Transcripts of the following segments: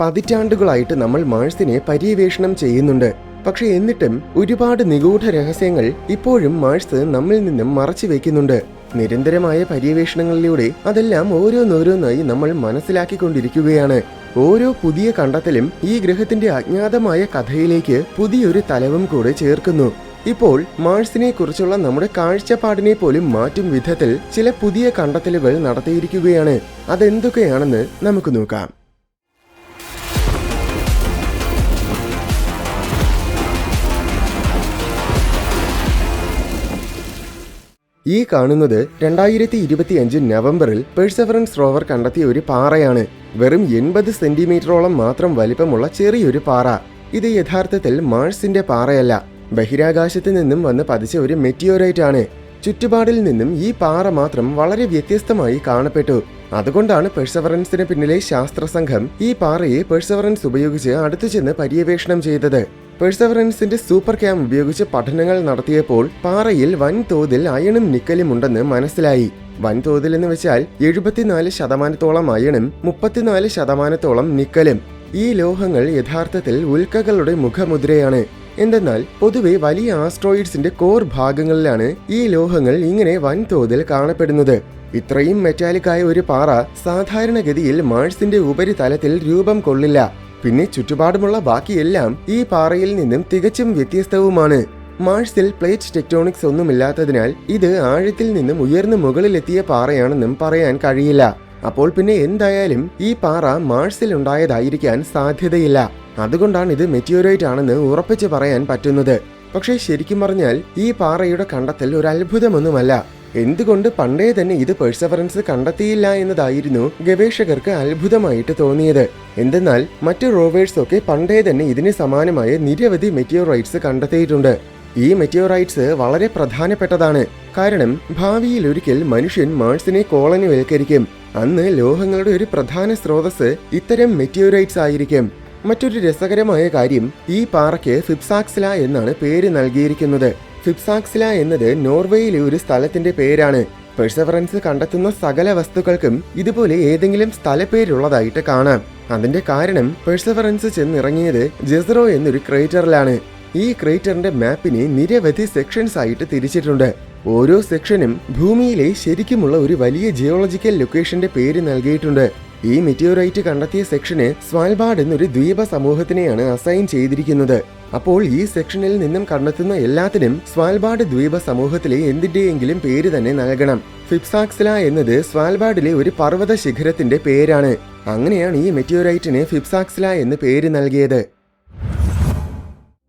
പതിറ്റാണ്ടുകളായിട്ട് നമ്മൾ മാഴ്സിനെ പര്യവേഷണം ചെയ്യുന്നുണ്ട്. പക്ഷെ എന്നിട്ടും ഒരുപാട് നിഗൂഢ രഹസ്യങ്ങൾ ഇപ്പോഴും മാഴ്സ് നമ്മിൽ നിന്നും മറച്ചു വെക്കുന്നുണ്ട്. നിരന്തരമായ പര്യവേഷണങ്ങളിലൂടെ അതെല്ലാം ഓരോന്നോരോന്നായി നമ്മൾ മനസ്സിലാക്കിക്കൊണ്ടിരിക്കുകയാണ്. ഓരോ പുതിയ കണ്ടെത്തലും ഈ ഗ്രഹത്തിന്റെ അജ്ഞാതമായ കഥയിലേക്ക് പുതിയൊരു തലവും കൂടെ ചേർക്കുന്നു. ഇപ്പോൾ മാഴ്സിനെ കുറിച്ചുള്ള നമ്മുടെ കാഴ്ചപ്പാടിനെ പോലും മാറ്റും വിധത്തിൽ ചില പുതിയ കണ്ടെത്തലുകൾ നടത്തിയിരിക്കുകയാണ്. അതെന്തൊക്കെയാണെന്ന് നമുക്ക് നോക്കാം. ഈ കാണുന്നത് 2025 നവംബറിൽ പെർസെവറൻസ് റോവർ കണ്ടെത്തിയ ഒരു പാറയാണ്. വെറും 80 സെന്റിമീറ്ററോളം മാത്രം വലിപ്പമുള്ള ചെറിയൊരു പാറ. ഇത് യഥാർത്ഥത്തിൽ മാഴ്സിന്റെ പാറയല്ല, ബഹിരാകാശത്ത് നിന്നും വന്ന് പതിച്ച ഒരു മെറ്റിയോറൈറ്റ് ആണ്. ചുറ്റുപാടിൽ നിന്നും ഈ പാറ മാത്രം വളരെ വ്യത്യസ്തമായി കാണപ്പെട്ടു. അതുകൊണ്ടാണ് പെർസെവറൻസിന് പിന്നിലെ ശാസ്ത്ര സംഘം ഈ പാറയെ പെർസെവറൻസ് ഉപയോഗിച്ച് അടുത്തു ചെന്ന് പര്യവേഷണം ചെയ്തത്. പെർസെവറൻസിന്റെ സൂപ്പർ ക്യാം ഉപയോഗിച്ച് പഠനങ്ങൾ നടത്തിയപ്പോൾ പാറയിൽ വൻതോതിൽ അയണും നിക്കലും ഉണ്ടെന്ന് മനസ്സിലായി. വൻതോതിൽ എന്ന് വെച്ചാൽ 74% അയണും 34% നിക്കലും. ഈ ലോഹങ്ങൾ യഥാർത്ഥത്തിൽ ഉൽക്കകളുടെ മുഖമുദ്രയാണ്. എന്തെന്നാൽ പൊതുവെ വലിയ ആസ്ട്രോയിഡ്സിന്റെ കോർ ഭാഗങ്ങളിലാണ് ഈ ലോഹങ്ങൾ ഇങ്ങനെ വൻതോതിൽ കാണപ്പെടുന്നത്. ഇത്രയും മെറ്റാലിക്കായ ഒരു പാറ സാധാരണഗതിയിൽ മാഴ്സിന്റെ ഉപരിതലത്തിൽ രൂപം കൊള്ളില്ല. പിന്നെ ചുറ്റുപാടുമുള്ള ബാക്കിയെല്ലാം ഈ പാറയിൽ നിന്നും തികച്ചും വ്യത്യസ്തവുമാണ്. മാഴ്സിൽ പ്ലേറ്റ് ടെക്ടോണിക്സ് ഒന്നുമില്ലാത്തതിനാൽ ഇത് ആഴത്തിൽ നിന്നും ഉയർന്നു മുകളിലെത്തിയ പാറയാണെന്നും പറയാൻ കഴിയില്ല. അപ്പോൾ പിന്നെ എന്തായാലും ഈ പാറ മാഴ്സിൽ ഉണ്ടായതായിരിക്കാൻ സാധ്യതയില്ല. അതുകൊണ്ടാണ് ഇത് മെറ്റിയോറൈറ്റ് ആണെന്ന് ഉറപ്പിച്ച് പറയാൻ പറ്റുന്നത്. പക്ഷേ ശരിക്കും പറഞ്ഞാൽ ഈ പാറയുടെ കണ്ടെത്തൽ ഒരു അത്ഭുതമൊന്നുമല്ല. എന്തുകൊണ്ട് പണ്ടേ തന്നെ ഇത് പെർസെവറൻസ് കണ്ടെത്തിയില്ല എന്നതായിരുന്നു ഗവേഷകർക്ക് അത്ഭുതമായിട്ട് തോന്നിയത്. എന്തെന്നാൽ മറ്റു റോവേഴ്സ് ഒക്കെ പണ്ടേ തന്നെ ഇതിന് സമാനമായ നിരവധി മെറ്റിയോറൈറ്റ്സ് കണ്ടെത്തിയിട്ടുണ്ട്. ഈ മെറ്റിയോറൈറ്റ്സ് വളരെ പ്രധാനപ്പെട്ടതാണ്. കാരണം ഭാവിയിൽ ഒരിക്കൽ മനുഷ്യൻ മാഴ്സിനെ കോളനിവൽക്കരിക്കും. അന്ന് ലോഹങ്ങളുടെ ഒരു പ്രധാന സ്രോതസ് ഇത്തരം മെറ്റിയോറൈറ്റ്സ് ആയിരിക്കും. മറ്റൊരു രസകരമായ കാര്യം, ഈ പാറയ്ക്ക് ഫിപ്സാക്സില എന്നാണ് പേര് നൽകിയിരിക്കുന്നത്. ഫിപ്സാക്സില എന്നത് നോർവേയിലെ ഒരു സ്ഥലത്തിന്റെ പേരാണ്. പെർസെവറൻസ് കണ്ടെത്തുന്ന സകല വസ്തുക്കൾക്കും ഇതുപോലെ ഏതെങ്കിലും സ്ഥലപ്പേരുള്ളതായിട്ട് കാണാം. അതിന്റെ കാരണം പെർസെവറൻസ് ചെന്നിറങ്ങിയത് ജെസറോ എന്നൊരു ക്രേറ്ററിലാണ്. ഈ ക്രേറ്ററിന്റെ മാപ്പിനെ നിരവധി സെക്ഷൻസ് ആയിട്ട് തിരിച്ചിട്ടുണ്ട്. ഓരോ സെക്ഷനും ഭൂമിയിലെ ശരിക്കുമുള്ള ഒരു വലിയ ജിയോളജിക്കൽ ലൊക്കേഷന്റെ പേര് നൽകിയിട്ടുണ്ട്. ഈ മെറ്റിയോറൈറ്റ് കണ്ടെത്തിയ സെക്ഷന് സ്വാൽബാർഡ് എന്നൊരു ദ്വീപ സമൂഹത്തിനെയാണ് അസൈൻ ചെയ്തിരിക്കുന്നത്. അപ്പോൾ ഈ സെക്ഷനിൽ നിന്നും കണ്ടെത്തുന്ന എല്ലാത്തിനും സ്വാൽബാർഡ് ദ്വീപ സമൂഹത്തിലെ എന്തിന്റെയെങ്കിലും പേര് തന്നെ നൽകണം. ഫിപ്സാക്സില എന്നത് സ്വാൽബാർഡിലെ ഒരു പർവ്വത ശിഖരത്തിന്റെ പേരാണ്. അങ്ങനെയാണ് ഈ മെറ്റിയോറൈറ്റിന് ഫിപ്സാക്സില എന്ന് പേര് നൽകിയത്.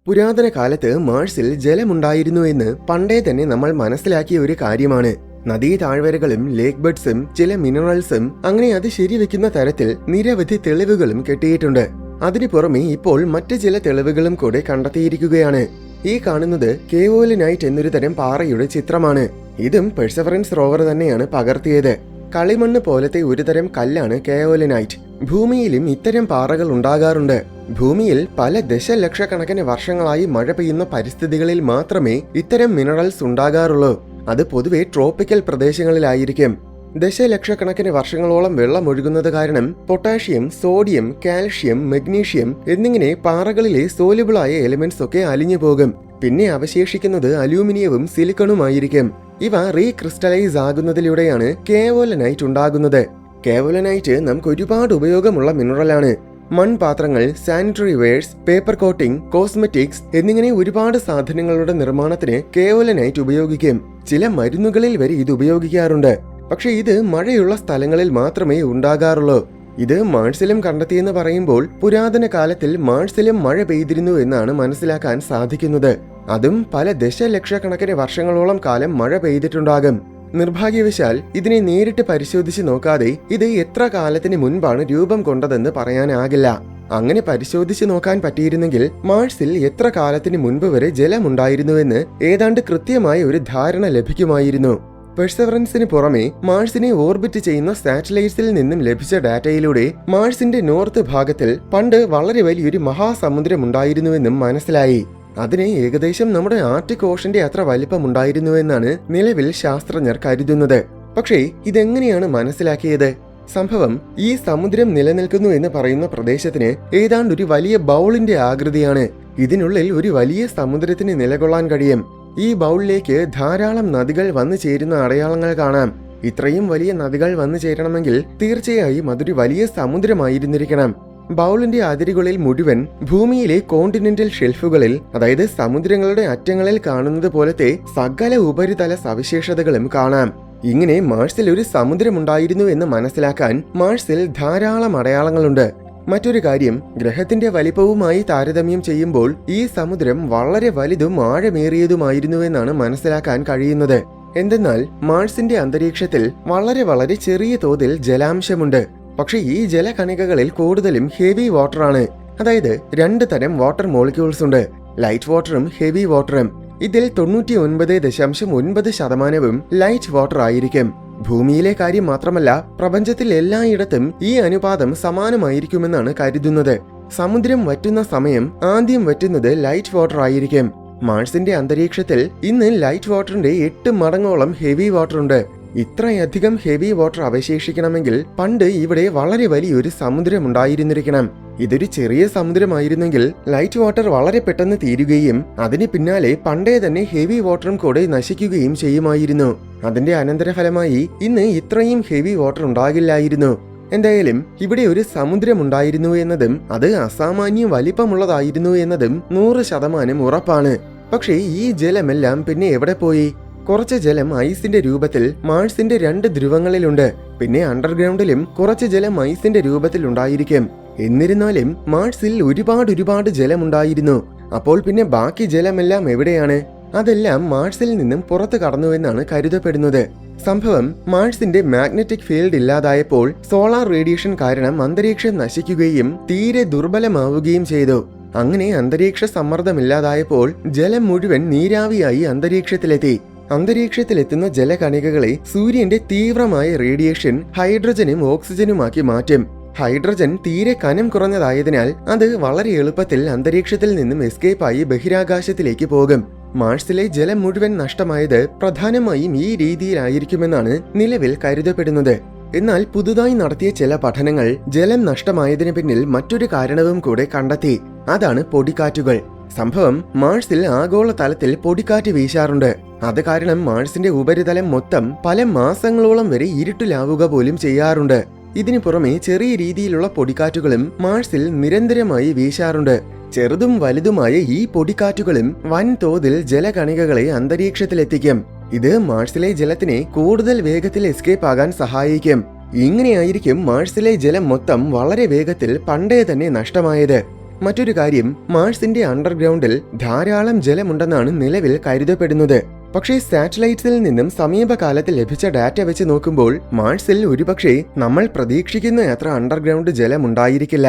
പുരാതന കാലത്ത് മാഴ്സിൽ ജലമുണ്ടായിരുന്നു എന്ന് പണ്ടേ തന്നെ നമ്മൾ മനസ്സിലാക്കിയ ഒരു കാര്യമാണ്. നദീ താഴ്വരകളും ലേക്ക് ബെഡ്സും ചില മിനറൽസും അങ്ങനെ അത് ശരിവെക്കുന്ന തരത്തിൽ നിരവധി തെളിവുകളും കിട്ടിയിട്ടുണ്ട്. അതിനു പുറമെ ഇപ്പോൾ മറ്റ് ചില തെളിവുകളും കൂടെ കണ്ടെത്തിയിരിക്കുകയാണ്. ഈ കാണുന്നത് കെയോലിനൈറ്റ് എന്നൊരു തരം പാറയുടെ ചിത്രമാണ്. ഇതും പെർസെവറൻസ് റോവർ തന്നെയാണ് പകർത്തിയത്. കളിമണ്ണ് പോലത്തെ ഒരു തരം കല്ലാണ് കെയോലിനൈറ്റ്. ഭൂമിയിലും ഇത്തരം പാറകൾ ഉണ്ടാകാറുണ്ട്. ഭൂമിയിൽ പല ദശലക്ഷക്കണക്കിന് വർഷങ്ങളായി മഴ പെയ്യുന്ന പരിസ്ഥിതികളിൽ മാത്രമേ ഇത്തരം മിനറൽസ് ഉണ്ടാകാറുള്ളൂ. അത് പൊതുവെ ട്രോപ്പിക്കൽ പ്രദേശങ്ങളിലായിരിക്കും. ദശലക്ഷക്കണക്കിന് വർഷങ്ങളോളം വെള്ളം ഒഴുകുന്നത് കാരണം പൊട്ടാഷ്യം, സോഡിയം, കാൽഷ്യം, മഗ്നീഷ്യം എന്നിങ്ങനെ പാറകളിലെ സോലുബിളായ എലിമെന്റ്സ് ഒക്കെ അലിഞ്ഞു പോകും. പിന്നെ അവശേഷിക്കുന്നത് അലൂമിനിയവും സിലിക്കണുമായിരിക്കും. ഇവ റീക്രിസ്റ്റലൈസ് ആകുന്നതിലൂടെയാണ് കെയോലിനൈറ്റ് ഉണ്ടാകുന്നത്. കെയോലിനൈറ്റ് നമുക്ക് ഒരുപാട് ഉപയോഗമുള്ള മിനറലാണ്. മൺപാത്രങ്ങൾ, sanitary wears, paper coating, cosmetics എന്നിങ്ങനെ ഒരുപാട് സാധനങ്ങളുടെ നിർമ്മാണത്തിന് കെയോലിനൈറ്റ് ഉപയോഗിക്കും. ചില മരുന്നുകളിൽ വരെ ഇത് ഉപയോഗിക്കാറുണ്ട്. പക്ഷെ ഇത് മഴയുള്ള സ്ഥലങ്ങളിൽ മാത്രമേ ഉണ്ടാകാറുള്ളൂ. ഇത് മാഴ്സിലും കണ്ടെത്തിയെന്ന് പറയുമ്പോൾ പുരാതന കാലത്തിൽ മാഴ്സിലും മഴ പെയ്തിരുന്നു എന്നാണ് മനസ്സിലാക്കാൻ സാധിക്കുന്നത്. അതും പല ദശലക്ഷക്കണക്കിന് വർഷങ്ങളോളം കാലം മഴ പെയ്തിട്ടുണ്ടാകും. നിർഭാഗ്യവശാൽ ഇതിനെ നേരിട്ട് പരിശോധിച്ച് നോക്കാതെ ഇത് എത്ര കാലത്തിന് മുൻപാണ് രൂപം കൊണ്ടതെന്ന് പറയാനാകില്ല. അങ്ങനെ പരിശോധിച്ച് നോക്കാൻ പറ്റിയിരുന്നെങ്കിൽ മാഴ്സിൽ എത്ര കാലത്തിന് മുൻപ് വരെ ജലമുണ്ടായിരുന്നുവെന്ന് ഏതാണ്ട് കൃത്യമായ ഒരു ധാരണ ലഭിക്കുമായിരുന്നു. പെർസെവറൻസിന് പുറമെ മാഴ്സിനെ ഓർബിറ്റ് ചെയ്യുന്ന സാറ്റലൈറ്റ്സിൽ നിന്നും ലഭിച്ച ഡാറ്റയിലൂടെ മാഴ്സിന്റെ നോർത്ത് ഭാഗത്തിൽ പണ്ട് വളരെ വലിയൊരു മഹാസമുദ്രമുണ്ടായിരുന്നുവെന്നും മനസ്സിലായി. അതിന് ഏകദേശം നമ്മുടെ ആർട്ടിക് ഓഷന്റെ അത്ര വലിപ്പമുണ്ടായിരുന്നുവെന്നാണ് നിലവിൽ ശാസ്ത്രജ്ഞർ കരുതുന്നത്. പക്ഷേ ഇതെങ്ങനെയാണ് മനസ്സിലാക്കിയത്? സംഭവം ഈ സമുദ്രം നിലനിൽക്കുന്നു എന്ന് പറയുന്ന പ്രദേശത്തിന് ഏതാണ്ട് ഒരു വലിയ ബൗളിന്റെ ആകൃതിയാണ്. ഇതിനുള്ളിൽ ഒരു വലിയ സമുദ്രത്തിന് നിലകൊള്ളാൻ കഴിയും. ഈ ബൗളിലേക്ക് ധാരാളം നദികൾ വന്നു ചേരുന്ന അടയാളങ്ങൾ കാണാം. ഇത്രയും വലിയ നദികൾ വന്നു ചേരണമെങ്കിൽ തീർച്ചയായും അതൊരു വലിയ സമുദ്രമായിരുന്നിരിക്കണം. ബൗളിന്റെ അതിരുകളിൽ മുഴുവൻ ഭൂമിയിലെ കോണ്ടിനെന്റൽ ഷെൽഫുകളിൽ, അതായത് സമുദ്രങ്ങളുടെ അറ്റങ്ങളിൽ കാണുന്നത് പോലത്തെ സകല ഉപരിതല സവിശേഷതകളും കാണാം. ഇങ്ങനെ മാർസിൽ ഒരു സമുദ്രമുണ്ടായിരുന്നു എന്ന് മനസ്സിലാക്കാൻ മാർസിൽ ധാരാളം അടയാളങ്ങളുണ്ട്. മറ്റൊരു കാര്യം, ഗ്രഹത്തിന്റെ വലിപ്പവുമായി താരതമ്യം ചെയ്യുമ്പോൾ ഈ സമുദ്രം വളരെ വലുതും ആഴമേറിയതുമായിരുന്നുവെന്നാണ് മനസ്സിലാക്കാൻ കഴിയുന്നത്. എന്തെന്നാൽ മാർസിന്റെ അന്തരീക്ഷത്തിൽ വളരെ ചെറിയ തോതിൽ ജലാംശമുണ്ട്. പക്ഷെ ഈ ജലകണികകളിൽ കൂടുതലും ഹെവി വാട്ടറാണ്. അതായത് 2 തരം വാട്ടർ മോളിക്യൂൾസ് ഉണ്ട്, ലൈറ്റ് വാട്ടറും ഹെവി വാട്ടറും. ഇതിൽ 99.9% ലൈറ്റ് വാട്ടർ ആയിരിക്കും. ഭൂമിയിലെ കാര്യം മാത്രമല്ല, പ്രപഞ്ചത്തിൽ എല്ലായിടത്തും ഈ അനുപാതം സമാനമായിരിക്കുമെന്നാണ് കരുതുന്നത്. സമുദ്രം വറ്റുന്ന സമയം ആദ്യം വറ്റുന്നത് ലൈറ്റ് വാട്ടർ ആയിരിക്കും. മാർസിന്റെ അന്തരീക്ഷത്തിൽ ഇന്ന് ലൈറ്റ് വാട്ടറിന്റെ 8 മടങ്ങോളം ഹെവി വാട്ടർ ഉണ്ട്. ഇത്രയധികം ഹെവി വാട്ടർ അവശേഷിക്കണമെങ്കിൽ പണ്ട് ഇവിടെ വളരെ വലിയൊരു സമുദ്രം ഉണ്ടായിരുന്നിരിക്കണം. ഇതൊരു ചെറിയ സമുദ്രമായിരുന്നെങ്കിൽ ലൈറ്റ് വാട്ടർ വളരെ പെട്ടെന്ന് തീരുകയും അതിന് പിന്നാലെ പണ്ടേ തന്നെ ഹെവി വാട്ടറും കൂടെ നശിക്കുകയും ചെയ്യുമായിരുന്നു. അതിന്റെ അനന്തരഫലമായി ഇന്ന് ഇത്രയും ഹെവി വാട്ടർ ഉണ്ടാകില്ലായിരുന്നു. എന്തായാലും ഇവിടെ ഒരു സമുദ്രമുണ്ടായിരുന്നു എന്നതും അത് അസാമാന്യം വലിപ്പമുള്ളതായിരുന്നു എന്നതും 100% ഉറപ്പാണ്. പക്ഷേ ഈ ജലമെല്ലാം പിന്നെ എവിടെ പോയി? കുറച്ച് ജലം ഐസിന്റെ രൂപത്തിൽ മാർസിന്റെ 2 ധ്രുവങ്ങളിലുണ്ട്. പിന്നെ അണ്ടർഗ്രൗണ്ടിലും കുറച്ച് ജലം ഐസിന്റെ രൂപത്തിൽ ഉണ്ടായിരിക്കും. എന്നിരുന്നാലും മാർസിൽ ഒരുപാട് ജലമുണ്ടായിരുന്നു. അപ്പോൾ പിന്നെ ബാക്കി ജലമെല്ലാം എവിടെയാണ്? അതെല്ലാം മാർസിൽ നിന്നും പുറത്തു കടന്നുവെന്നാണ് കരുതപ്പെടുന്നത്. സംഭവം, മാർസിന്റെ മാഗ്നറ്റിക് ഫീൽഡ് ഇല്ലാതായപ്പോൾ സോളാർ റേഡിയേഷൻ കാരണം അന്തരീക്ഷം നശിക്കുകയും തീരെ ദുർബലമാവുകയും ചെയ്തു. അങ്ങനെ അന്തരീക്ഷ സമ്മർദ്ദമില്ലാതായപ്പോൾ ജലം മുഴുവൻ നീരാവിയായി അന്തരീക്ഷത്തിലെത്തി. അന്തരീക്ഷത്തിലെത്തുന്ന ജലകണികകളെ സൂര്യന്റെ തീവ്രമായ റേഡിയേഷൻ ഹൈഡ്രജനും ഓക്സിജനുമാക്കി മാറ്റും. ഹൈഡ്രജൻ തീരെ കനം കുറഞ്ഞതായതിനാൽ അത് വളരെ എളുപ്പത്തിൽ അന്തരീക്ഷത്തിൽ നിന്നും എസ്കേപ്പായി ബഹിരാകാശത്തിലേക്ക് പോകും. മാർസിലെ ജലം മുഴുവൻ നഷ്ടമായത് പ്രധാനമായും ഈ രീതിയിലായിരിക്കുമെന്നാണ് നിലവിൽ കരുതപ്പെടുന്നത്. എന്നാൽ പുതുതായി നടത്തിയ ചില പഠനങ്ങൾ ജലം നഷ്ടമായതിനു പിന്നിൽ മറ്റൊരു കാരണവും കൂടെ കണ്ടെത്തി. അതാണ് പൊടിക്കാറ്റുകൾ. സംഭവം, മാർസിൽ ആഗോള തലത്തിൽ പൊടിക്കാറ്റ് വീശാറുണ്ട്. അത് കാരണം മാർസിന്റെ ഉപരിതലം മൊത്തം പല മാസങ്ങളോളം വരെ ഇരുട്ടിലാവുക പോലും ചെയ്യാറുണ്ട്. ഇതിനു പുറമെ ചെറിയ രീതിയിലുള്ള പൊടിക്കാറ്റുകളും മാർസിൽ നിരന്തരമായി വീശാറുണ്ട്. ചെറുതും വലുതുമായ ഈ പൊടിക്കാറ്റുകളും വൻതോതിൽ ജലകണികകളെ അന്തരീക്ഷത്തിലെത്തിക്കും. ഇത് മാർസിലെ ജലത്തിനെ കൂടുതൽ വേഗത്തിൽ എസ്കേപ്പ് ആകാൻ സഹായിക്കും. ഇങ്ങനെയായിരിക്കും മാർസിലെ ജലം മൊത്തം വളരെ വേഗത്തിൽ പണ്ടേ തന്നെ നഷ്ടമായത്. മറ്റൊരു കാര്യം, മാർസിന്റെ അണ്ടർഗ്രൗണ്ടിൽ ധാരാളം ജലമുണ്ടെന്നാണ് നിലവിൽ കരുതപ്പെടുന്നത്. പക്ഷേ സാറ്റലൈറ്റ്സിൽ നിന്നും സമീപകാലത്ത് ലഭിച്ച ഡാറ്റ വെച്ച് നോക്കുമ്പോൾ മാർസിൽ ഒരുപക്ഷെ നമ്മൾ പ്രതീക്ഷിക്കുന്ന അത്ര അണ്ടർഗ്രൗണ്ട് ജലമുണ്ടായിരിക്കില്ല.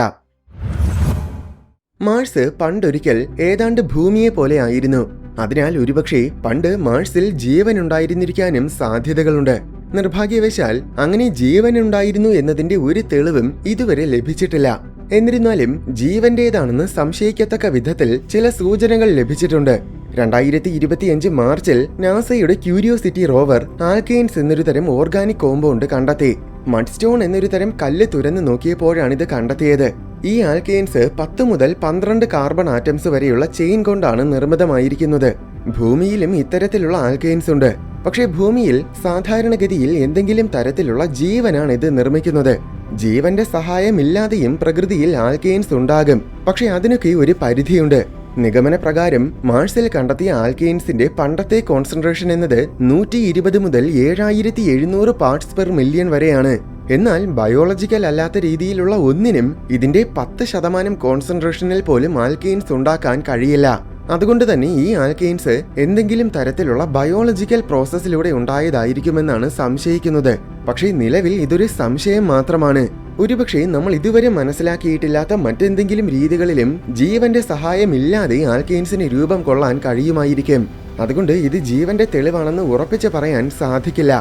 മാർസ് പണ്ടൊരിക്കൽ ഏതാണ്ട് ഭൂമിയെ പോലെ ആയിരുന്നു. അതിനാൽ ഒരുപക്ഷെ പണ്ട് മാർസിൽ ജീവൻ ഉണ്ടായിരുന്നിരിക്കാനും സാധ്യതകളുണ്ട്. നിർഭാഗ്യവശാൽ അങ്ങനെ ജീവൻ ഉണ്ടായിരുന്നു എന്നതിന്റെ ഒരു തെളിവും ഇതുവരെ ലഭിച്ചിട്ടില്ല. എന്നിരുന്നാലും ജീവന്റേതാണെന്ന് സംശയിക്കത്തക്ക വിധത്തിൽ ചില സൂചനകൾ ലഭിച്ചിട്ടുണ്ട്. 2025 മാർച്ചിൽ നാസയുടെ ക്യൂരിയോസിറ്റി റോവർ ആൽക്കെയിൻസ് എന്നൊരു തരം ഓർഗാനിക് കോമ്പൗണ്ട് കണ്ടെത്തി. മഡ്സ്റ്റോൺ എന്നൊരു തരം കല്ല് തുരന്ന് നോക്കിയപ്പോഴാണിത് കണ്ടെത്തിയത്. ഈ ആൽക്കെയിൻസ് 10 മുതൽ 12 കാർബൺ ആറ്റംസ് വരെയുള്ള ചെയിൻ കൊണ്ടാണ് നിർമ്മിതമായിരിക്കുന്നത്. ഭൂമിയിലും ഇത്തരത്തിലുള്ള ആൽക്കെയിൻസ് ഉണ്ട്. പക്ഷേ ഭൂമിയിൽ സാധാരണഗതിയിൽ എന്തെങ്കിലും തരത്തിലുള്ള ജീവനാണ് ഇത് നിർമ്മിക്കുന്നത്. ജീവന്റെ സഹായമില്ലാതെയും പ്രകൃതിയിൽ ആൽക്കെയിൻസ് ഉണ്ടാകും. പക്ഷെ അതിനൊക്കെ ഒരു പരിധിയുണ്ട്. നിഗമന പ്രകാരം മാർസിൽ കണ്ടെത്തിയ ആൽക്കെയിൻസിന്റെ പണ്ടത്തെ കോൺസെൻട്രേഷൻ എന്നത് 120 മുതൽ 7700 പാർട്സ് പെർ മില്യൺ വരെയാണ്. എന്നാൽ ബയോളജിക്കൽ അല്ലാത്ത രീതിയിലുള്ള ഒന്നിനും ഇതിന്റെ 10% കോൺസെൻട്രേഷനിൽ പോലും ആൽക്കെയിൻസ് ഉണ്ടാക്കാൻ കഴിയില്ല. അതുകൊണ്ട് തന്നെ ഈ ആൽക്കെയിൻസ് എന്തെങ്കിലും തരത്തിലുള്ള ബയോളജിക്കൽ പ്രോസസ്സിലൂടെ ഉണ്ടായതായിരിക്കുമെന്നാണ് സംശയിക്കുന്നത്. പക്ഷേ നിലവിൽ ഇതൊരു സംശയം മാത്രമാണ്. ഒരുപക്ഷെ നമ്മൾ ഇതുവരെ മനസ്സിലാക്കിയിട്ടില്ലാത്ത മറ്റെന്തെങ്കിലും രീതികളിലും ജീവന്റെ സഹായമില്ലാതെ ആൽക്കെയിൻസിന് രൂപം കൊള്ളാൻ കഴിയുമായിരിക്കും. അതുകൊണ്ട് ഇത് ജീവന്റെ തെളിവാണെന്ന് ഉറപ്പിച്ച് പറയാൻ സാധിക്കില്ല.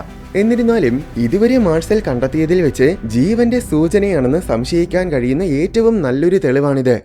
എന്നിരുന്നാലും ഇതുവരെ മാർസിൽ കണ്ടെത്തിയതിൽ വെച്ച് ജീവന്റെ സൂചനയാണെന്ന് സംശയിക്കാൻ കഴിയുന്ന ഏറ്റവും നല്ലൊരു തെളിവാണിത്.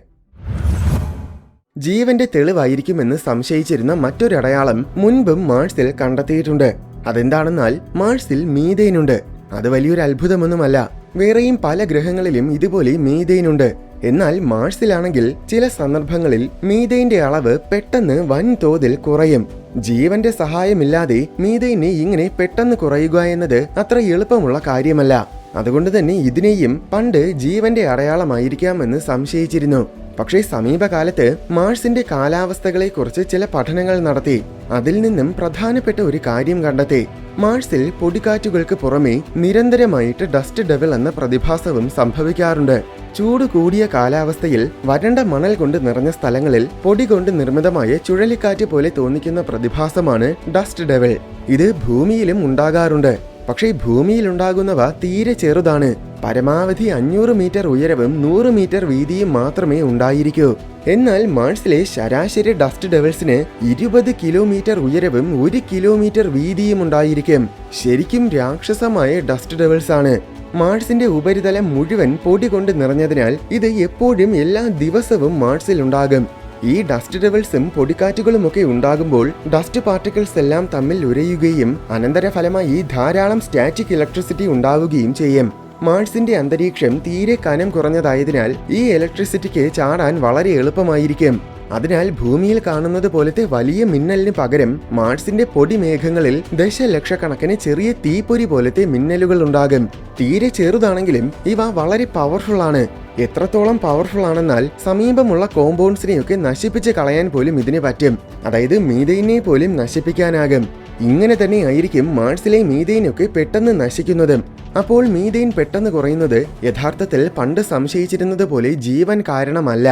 ജീവന്റെ തെളിവായിരിക്കുമെന്ന് സംശയിച്ചിരുന്ന മറ്റൊരടയാളം മുൻപും മാർസിൽ കണ്ടെത്തിയിട്ടുണ്ട്. അതെന്താണെന്നാൽ മാർസിൽ മീഥേനുണ്ട്. അത് വലിയൊരു അത്ഭുതമൊന്നുമല്ല. വേറെയും പല ഗ്രഹങ്ങളിലും ഇതുപോലെ മീഥെയ്ൻ ഉണ്ട്. എന്നാൽ മാർസിലാണെങ്കിൽ ചില സന്ദർഭങ്ങളിൽ മീഥെയ്ന്റെ അളവ് പെട്ടെന്ന് വൻതോതിൽ കുറയും. ജീവന്റെ സഹായമില്ലാതെ മീഥെയ്ന് ഇങ്ങനെ പെട്ടെന്ന് കുറയുക എന്നത് അത്ര എളുപ്പമുള്ള കാര്യമല്ല. അതുകൊണ്ട് തന്നെ ഇതിനെയും പണ്ട് ജീവന്റെ അടയാളമായിരിക്കാമെന്ന് സംശയിച്ചിരുന്നു. പക്ഷേ സമീപകാലത്ത് മാർസിന്റെ കാലാവസ്ഥകളെക്കുറിച്ച് ചില പഠനങ്ങൾ നടത്തി. അതിൽ നിന്നും പ്രധാനപ്പെട്ട ഒരു കാര്യം കണ്ടെത്തി. മാർസിൽ പൊടിക്കാറ്റുകൾക്ക് പുറമെ നിരന്തരമായിട്ട് ഡസ്റ്റ് ഡെവിൾ എന്ന പ്രതിഭാസവും സംഭവിക്കാറുണ്ട്. ചൂട് കൂടിയ കാലാവസ്ഥയിൽ വരണ്ട മണൽ കൊണ്ട് നിറഞ്ഞ സ്ഥലങ്ങളിൽ പൊടി കൊണ്ട് നിർമ്മിതമായ ചുഴലിക്കാറ്റ് പോലെ തോന്നിക്കുന്ന പ്രതിഭാസമാണ് ഡസ്റ്റ് ഡെവിൾ. ഇത് ഭൂമിയിലും ഉണ്ടാകാറുണ്ട്. പക്ഷേ ഭൂമിയിലുണ്ടാകുന്നവ തീരെ ചെറുതാണ്. പരമാവധി 500 മീറ്റർ ഉയരവും 100 മീറ്റർ വീതിയും മാത്രമേ ഉണ്ടായിരിക്കൂ. എന്നാൽ മാർസിലെ ശരാശരി ഡസ്റ്റ് ഡെവിൾസിന് 20 കിലോമീറ്റർ ഉയരവും 1 കിലോമീറ്റർ വീതിയും ഉണ്ടായിരിക്കും. ശരിക്കും രാക്ഷസമായ ഡസ്റ്റ് ഡെവിൾസ് ആണ്. മാർസിന്റെ ഉപരിതലം മുഴുവൻ പൊടി കൊണ്ട് നിറഞ്ഞതിനാൽ ഇത് എപ്പോഴും എല്ലാ ദിവസവും മാർസിൽ ഉണ്ടാകും. ഈ ഡസ്റ്റ് ഡെവിൾസും പൊടിക്കാറ്റുകളുമൊക്കെ ഉണ്ടാകുമ്പോൾ ഡസ്റ്റ് പാർട്ടിക്കിൾസ് എല്ലാം തമ്മിൽ ഉരയുകയും അനന്തരഫലമായി ധാരാളം സ്റ്റാറ്റിക് ഇലക്ട്രിസിറ്റി ഉണ്ടാവുകയും ചെയ്യും. മാർസിന്റെ അന്തരീക്ഷം തീരെ കനം കുറഞ്ഞതായതിനാൽ ഈ ഇലക്ട്രിസിറ്റിക്ക് ചാടാൻ വളരെ എളുപ്പമായിരിക്കും. അതിനാൽ ഭൂമിയിൽ കാണുന്നത് പോലത്തെ വലിയ മിന്നലിന് പകരം മാർസിന്റെ പൊടിമേഘങ്ങളിൽ ദശലക്ഷക്കണക്കിന് ചെറിയ തീപ്പൊരി പോലത്തെ മിന്നലുകൾ ഉണ്ടാകും. തീരെ ചെറുതാണെങ്കിലും ഇവ വളരെ പവർഫുൾ ആണ്. എത്രത്തോളം പവർഫുൾ ആണെന്നാൽ സമീപമുള്ള കോമ്പൗണ്ട്സിനെയൊക്കെ നശിപ്പിച്ച് കളയാൻ പോലും ഇതിന് പറ്റും. അതായത് മീഥെയ്നെ പോലും നശിപ്പിക്കാനാകും. ഇങ്ങനെ തന്നെ ആയിരിക്കും മാർസിലെ മീഥെയ്നൊക്കെ പെട്ടെന്ന് നശിക്കുന്നതും. അപ്പോൾ മീഥെയ്ൻ പെട്ടെന്ന് കുറയുന്നത് യഥാർത്ഥത്തിൽ പണ്ട് സംശയിച്ചിരുന്നത് പോലെ ജീവൻ കാരണമല്ല.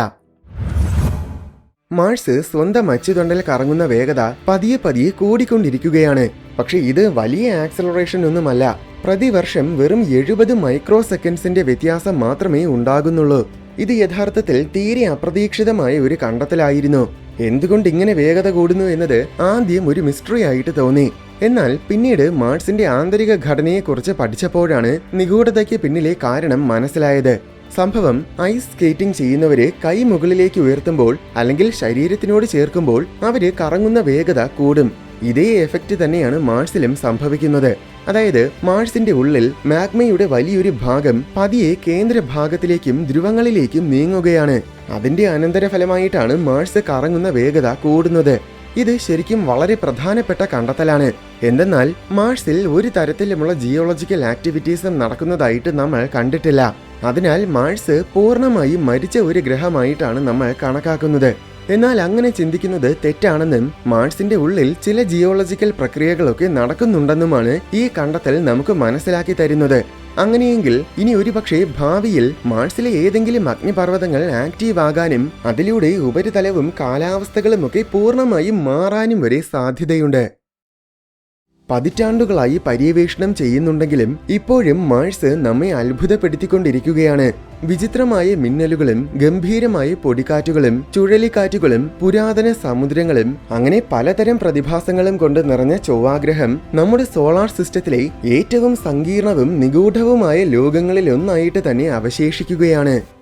മാർസ് സ്വന്തം അച്ചുതണ്ടിൽ കറങ്ങുന്ന വേഗത പതിയെ പതിയെ കൂടിക്കൊണ്ടിരിക്കുകയാണ്. പക്ഷെ ഇത് വലിയ ആക്സലറേഷൻ ഒന്നുമല്ല. പ്രതിവർഷം വെറും 70 മൈക്രോ സെക്കൻഡ്സിന്റെ വ്യത്യാസം മാത്രമേ ഉണ്ടാകുന്നുള്ളൂ. ഇത് യഥാർത്ഥത്തിൽ തീരെ അപ്രതീക്ഷിതമായ ഒരു കണ്ടെത്തലായിരുന്നു. എന്തുകൊണ്ട് ഇങ്ങനെ വേഗത കൂടുന്നു എന്നത് ആദ്യം ഒരു മിസ്റ്ററി ആയിട്ട് തോന്നി. എന്നാൽ പിന്നീട് മാർസിന്റെ ആന്തരിക ഘടനയെക്കുറിച്ച് പഠിച്ചപ്പോഴാണ് നിഗൂഢതയ്ക്ക് പിന്നിലെ കാരണം മനസ്സിലായത്. സംഭവം ഐസ് സ്കേറ്റിംഗ് ചെയ്യുന്നവര് കൈ മുകളിലേക്ക് ഉയർത്തുമ്പോൾ അല്ലെങ്കിൽ ശരീരത്തിനോട് ചേർക്കുമ്പോൾ അവര് കറങ്ങുന്ന വേഗത കൂടും. ഇതേ എഫക്റ്റ് തന്നെയാണ് മാർസിലും സംഭവിക്കുന്നത്. അതായത് മാർസിന്റെ ഉള്ളിൽ മാഗ്മയുടെ വലിയൊരു ഭാഗം പതിയെ കേന്ദ്രഭാഗത്തിലേക്കും ധ്രുവങ്ങളിലേക്കും നീങ്ങുകയാണ്. അതിന്റെ അനന്തരഫലമായിട്ടാണ് മാർസ് കറങ്ങുന്ന വേഗത കൂടുന്നത്. ഇത് ശരിക്കും വളരെ പ്രധാനപ്പെട്ട കണ്ടെത്തലാണ്. എന്തെന്നാൽ മാർസിൽ ഒരു തരത്തിലുമുള്ള ജിയോളജിക്കൽ ആക്ടിവിറ്റീസും നടക്കുന്നതായിട്ട് നമ്മൾ കണ്ടിട്ടില്ല. അതിനാൽ മാർസ് പൂർണ്ണമായും മരിച്ച ഒരു ഗ്രഹമായിട്ടാണ് നമ്മൾ കണക്കാക്കുന്നത്. എന്നാൽ അങ്ങനെ ചിന്തിക്കുന്നത് തെറ്റാണെന്നും മാർസിന്റെ ഉള്ളിൽ ചില ജിയോളജിക്കൽ പ്രക്രിയകളൊക്കെ നടക്കുന്നുണ്ടെന്നുമാണ് ഈ കണ്ടെത്തൽ നമുക്ക് മനസ്സിലാക്കി തരുന്നത്. അങ്ങനെയെങ്കിൽ ഇനി ഒരുപക്ഷെ ഭാവിയിൽ മാർസിലെ ഏതെങ്കിലും അഗ്നിപർവ്വതങ്ങൾ ആക്റ്റീവ് ആകാനും അതിലൂടെ ഉപരിതലവും കാലാവസ്ഥകളുമൊക്കെ പൂർണ്ണമായും മാറാനും വരെ സാധ്യതയുണ്ട്. പതിറ്റാണ്ടുകളായി പര്യവേഷണം ചെയ്യുന്നുണ്ടെങ്കിലും ഇപ്പോഴും മാർസ് നമ്മെ അത്ഭുതപ്പെടുത്തിക്കൊണ്ടിരിക്കുകയാണ്. വിചിത്രമായ മിന്നലുകളും ഗംഭീരമായ പൊടിക്കാറ്റുകളും ചുഴലിക്കാറ്റുകളും പുരാതന സമുദ്രങ്ങളും അങ്ങനെ പലതരം പ്രതിഭാസങ്ങളും കൊണ്ട് നിറഞ്ഞ ചൊവ്വാഗ്രഹം നമ്മുടെ സോളാർ സിസ്റ്റത്തിലെ ഏറ്റവും സങ്കീർണവും നിഗൂഢവുമായ ലോകങ്ങളിലൊന്നായിട്ട് തന്നെ അവശേഷിക്കുകയാണ്.